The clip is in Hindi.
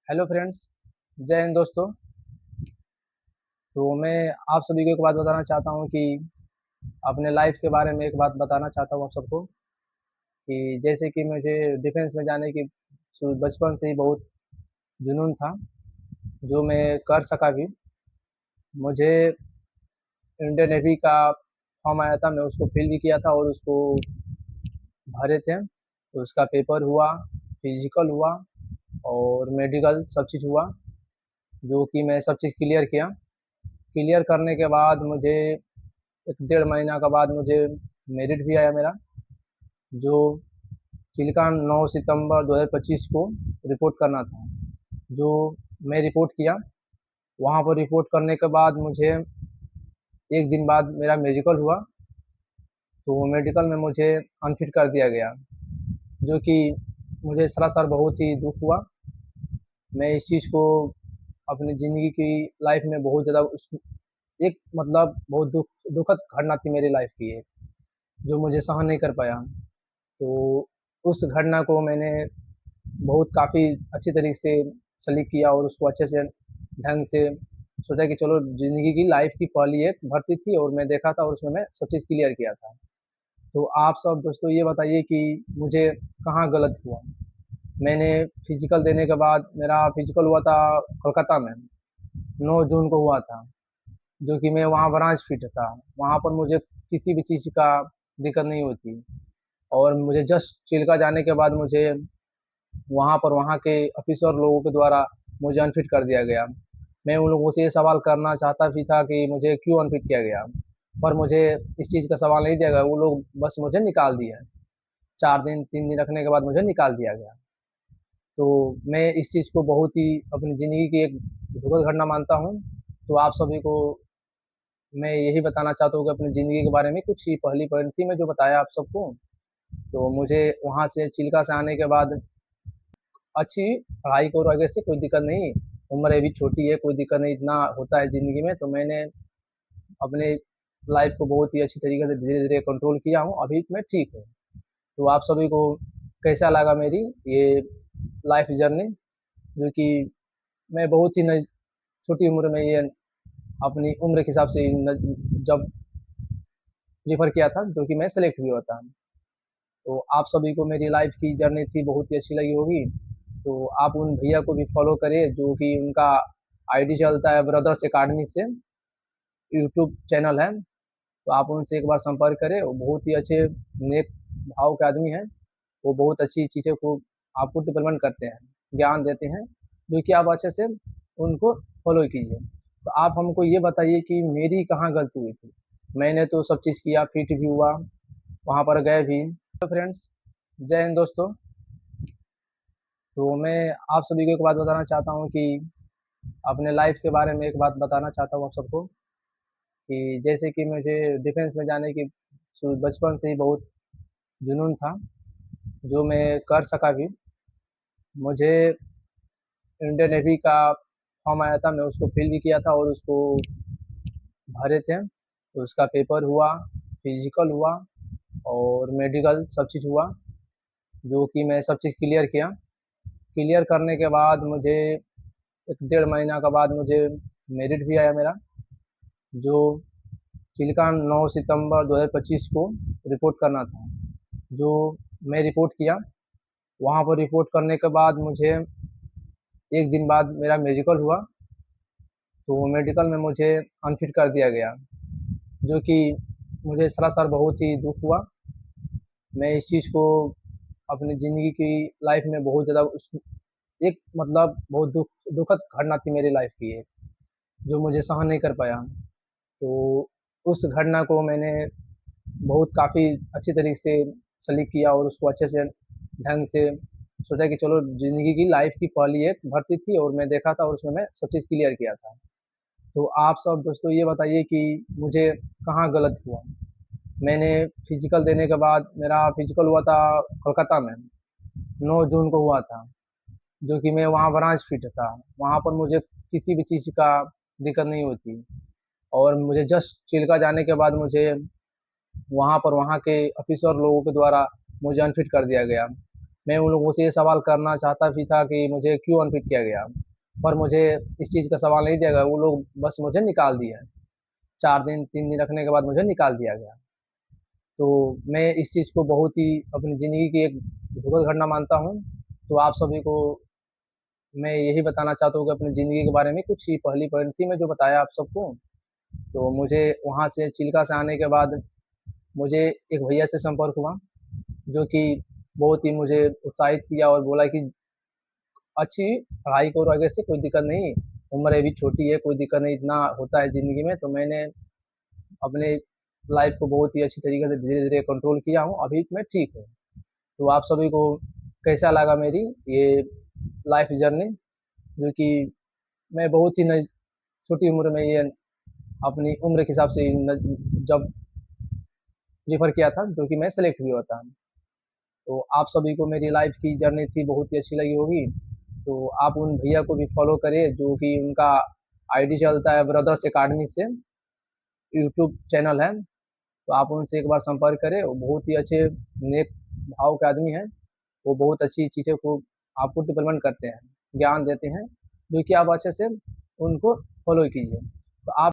Hello friends. जय हिंद दोस्तों। तो मैं आप सभी को एक बात बताना चाहता हूँ कि अपने लाइफ के बारे में एक बात बताना चाहता हूँ आप सबको कि जैसे कि मुझे डिफेंस में जाने की बचपन से ही बहुत जुनून था, जो मैं कर सका भी। मुझे इंडियन नेवी का फॉर्म आया था, मैं उसको फिल भी किया था और उसको भरे थे। तो उसका पेपर हुआ, फिजिकल हुआ और मेडिकल सब चीज़ हुआ, जो कि मैं सब चीज़ क्लियर किया। क्लियर करने के बाद मुझे 1 डेढ़ महीना के बाद मुझे मेरिट भी आया मेरा, जो चिल्का 9 सितंबर 2025 को रिपोर्ट करना था। जो मैं रिपोर्ट किया, वहाँ पर रिपोर्ट करने के बाद मुझे 1 दिन बाद मेरा मेडिकल हुआ। तो मेडिकल में मुझे अनफिट कर दिया गया, जो कि मुझे सरासर बहुत ही दुख हुआ। मैं इस चीज़ को अपनी ज़िंदगी की लाइफ में बहुत ज़्यादा उस एक मतलब बहुत दुखद घटना थी मेरी लाइफ की एक, जो मुझे सहन नहीं कर पाया। तो उस घटना को मैंने बहुत काफ़ी अच्छी तरीके से सलीक किया और उसको अच्छे से ढंग से सोचा कि चलो, ज़िंदगी की लाइफ की पहली एक भर्ती थी और मैं देखा था और उसमें मैं सब चीज़ क्लियर किया था। तो आप सब दोस्तों ये बताइए कि मुझे कहाँ गलत हुआ? मैंने फिजिकल देने के बाद मेरा फिजिकल हुआ था कोलकाता में, 9 जून को हुआ था, जो कि मैं वहाँ ब्रांच फिट था। वहाँ पर मुझे किसी भी चीज़ का दिक्कत नहीं होती और मुझे जस्ट चिल्का जाने के बाद मुझे वहाँ पर वहाँ के ऑफिसर लोगों के द्वारा मुझे अनफिट कर दिया गया। मैं उन लोगों से ये सवाल करना चाहता भी था कि मुझे क्यों अनफिट किया गया? पर मुझे इस चीज़ का सवाल नहीं दिया गया, वो लोग बस मुझे निकाल दिया। 4 दिन 3 दिन रखने के बाद मुझे निकाल दिया गया। तो मैं इस चीज़ को बहुत ही अपनी ज़िंदगी की एक दुखद घटना मानता हूँ। तो आप सभी को मैं यही बताना चाहता हूँ कि अपनी ज़िंदगी के बारे में कुछ ही पहली पंक्ति में जो बताया आप सबको। तो मुझे वहाँ से चिल्का से आने के बाद अच्छी पढ़ाई करो आगे से, कोई दिक्कत नहीं। उम्र अभी छोटी है, कोई दिक्कत नहीं, इतना होता है ज़िंदगी में। तो मैंने अपने लाइफ़ को बहुत ही अच्छी तरीके से धीरे-धीरे कंट्रोल किया हूँ, अभी मैं ठीक हूँ। तो आप सभी को कैसा लगा मेरी ये लाइफ़ जर्नी, जो कि मैं बहुत ही न छोटी उम्र में ये अपनी उम्र के हिसाब से न जब प्रेफ़र किया था, जो कि मैं सेलेक्ट भी हुआ था। तो आप सभी को मेरी लाइफ़ की जर्नी थी बहुत ही अच्छी लगी होगी। तो आप उन भैया को भी फ़ॉलो करिए, जो कि उनका आईडी चलता है ब्रदर्स अकादमी से, यूट्यूब चैनल है। तो आप उनसे एक बार संपर्क करें, वो बहुत ही अच्छे नेक भाव के आदमी हैं। वो बहुत अच्छी चीज़ों को आपको डेवलपमेंट करते हैं, ज्ञान देते हैं, जो कि आप अच्छे से उनको फ़ॉलो कीजिए। तो आप हमको ये बताइए कि मेरी कहाँ गलती हुई थी? मैंने तो सब चीज़ किया, फिट भी हुआ, वहाँ पर गए भी। तो फ्रेंड्स, जय हिंद दोस्तों। तो मैं आप सभी को एक बात बताना चाहता हूँ कि अपने लाइफ़ के बारे में एक बात बताना चाहता हूँ आप सबको कि जैसे कि मुझे डिफेंस में जाने की बचपन से ही बहुत जुनून था, जो मैं कर सका भी। मुझे इंडियन नेवी का फॉर्म आया था, मैं उसको फिल भी किया था और उसको भरे थे। तो उसका पेपर हुआ, फिजिकल हुआ और मेडिकल सब चीज़ हुआ, जो कि मैं सब चीज़ क्लियर किया। क्लियर करने के बाद मुझे 1 डेढ़ महीना के बाद मुझे मेरिट भी आया मेरा, जो चिल्का 9 सितंबर 2025 को रिपोर्ट करना था। जो मैं रिपोर्ट किया, वहाँ पर रिपोर्ट करने के बाद मुझे 1 दिन बाद मेरा मेडिकल हुआ। तो मेडिकल में मुझे अनफिट कर दिया गया, जो कि मुझे सरासर बहुत ही दुख हुआ। मैं इस चीज़ को अपनी ज़िंदगी की लाइफ में बहुत ज़्यादा उस एक मतलब बहुत दुखद घटना थी मेरी लाइफ की एक, जो मुझे सहन नहीं कर पाया। तो उस घटना को मैंने बहुत काफ़ी अच्छी तरीके से सलीक किया और उसको अच्छे से ढंग से सोचा कि चलो, ज़िंदगी की लाइफ की पहली एक भर्ती थी और मैं देखा था और उसमें मैं सब चीज़ क्लियर किया था। तो आप सब दोस्तों ये बताइए कि मुझे कहाँ गलत हुआ? मैंने फिजिकल देने के बाद मेरा फिजिकल हुआ था कोलकाता में, 9 जून को हुआ था, जो कि मैं वहाँ ब्रांच फिट था। वहाँ पर मुझे किसी भी चीज़ का दिक्कत नहीं होती और मुझे जस्ट चिल्का जाने के बाद मुझे वहाँ पर वहाँ के ऑफिसर लोगों के द्वारा मुझे अनफिट कर दिया गया। मैं उन लोगों से ये सवाल करना चाहता भी था कि मुझे क्यों अनफिट किया गया? पर मुझे इस चीज़ का सवाल नहीं दिया गया, वो लोग बस मुझे निकाल दिए। 4 दिन, 3 दिन रखने के बाद मुझे निकाल दिया गया। तो मैं इस चीज़ को बहुत ही अपनी ज़िंदगी की एक दुखद घटना मानता हूँ। तो आप सभी को मैं यही बताना चाहता हूँ कि अपनी ज़िंदगी के बारे में कुछ ही पहली पंक्ति में जो बताया आप सबको, तो मुझे वहाँ से चिल्का से आने के बाद मुझे एक भैया से संपर्क हुआ, जो कि बहुत ही मुझे उत्साहित किया और बोला कि अच्छी पढ़ाई करो आगे से, कोई दिक्कत नहीं, उम्र अभी छोटी है, कोई दिक्कत नहीं, इतना होता है ज़िंदगी में। तो मैंने अपने लाइफ़ को बहुत ही अच्छी तरीके से धीरे-धीरे कंट्रोल किया हूँ, अभी मैं ठीक हूँ। तो आप सभी को कैसा लगा मेरी ये लाइफ़ जर्नी, जो कि मैं बहुत ही न छोटी उम्र में ये अपनी उम्र के हिसाब से न जब प्रेफ़र किया था, जो कि मैं सेलेक्ट भी हुआ था। तो आप सभी को मेरी लाइफ़ की जर्नी थी बहुत ही अच्छी लगी होगी। तो आप उन भैया को भी फ़ॉलो करिए, जो कि उनका आईडी चलता है ब्रदर्स अकादमी से, यूट्यूब चैनल है। तो आप उनसे एक बार संपर्क करें, वो बहुत ही अच्छे नेक भाव के आदमी हैं। वो बहुत अच्छी चीज़ों को आपको डेवलपमेंट करते हैं, ज्ञान देते हैं, जो कि आप अच्छे से उनको फ़ॉलो कीजिए। तो आप